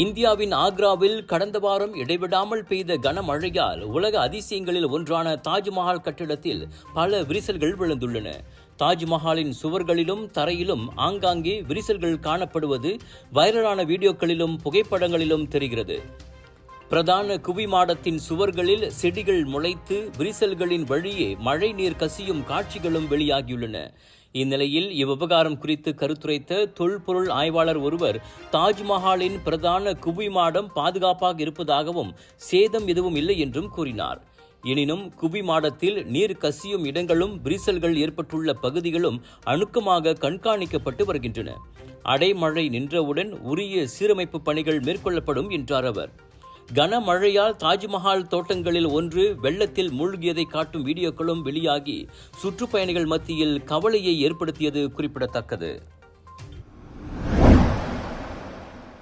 இந்தியாவின் ஆக்ராவில் கடந்த வாரம் இடைவிடாமல் பெய்த கனமழையால் உலக அதிசயங்களில் ஒன்றான தாஜ்மஹால் கட்டிடத்தில் பல விரிசல்கள் விழுந்துள்ளன. தாஜ்மஹாலின் சுவர்களிலும் தரையிலும் ஆங்காங்கே விரிசல்கள் காணப்படுவது வைரலான வீடியோக்களிலும் புகைப்படங்களிலும் தெரிகிறது. பிரதான குவிமாடத்தின் சுவர்களில் செடிகள் முளைத்து விரிசல்களின் வழியே மழை நீர் கசியும் காட்சிகளும் வெளியாகியுள்ளன. இந்நிலையில் இவ்விவகாரம் குறித்து கருத்துரைத்த தொல்பொருள் ஆய்வாளர் ஒருவர் தாஜ்மஹாலின் பிரதான குவிமாடம் பாதுகாப்பாக இருப்பதாகவும் சேதம் எதுவும் இல்லை என்றும் கூறினார். எனினும் குவிமாடத்தில் நீர் கசியும் இடங்களும் விரிசல்கள் ஏற்பட்டுள்ள பகுதிகளும் அணுக்கமாக கண்காணிக்கப்பட்டு வருகின்றன. அடைமழை நின்றவுடன் உரிய சீரமைப்பு பணிகள் மேற்கொள்ளப்படும் என்றார் அவர். கனமழையால் தாஜ்மஹால் தோட்டங்களில் ஒன்று வெள்ளத்தில் மூழ்கியதை காட்டும் வீடியோக்களும் வெளியாகி சுற்றுப்பயணிகள் மத்தியில் கவலையை ஏற்படுத்தியது குறிப்பிடத்தக்கது.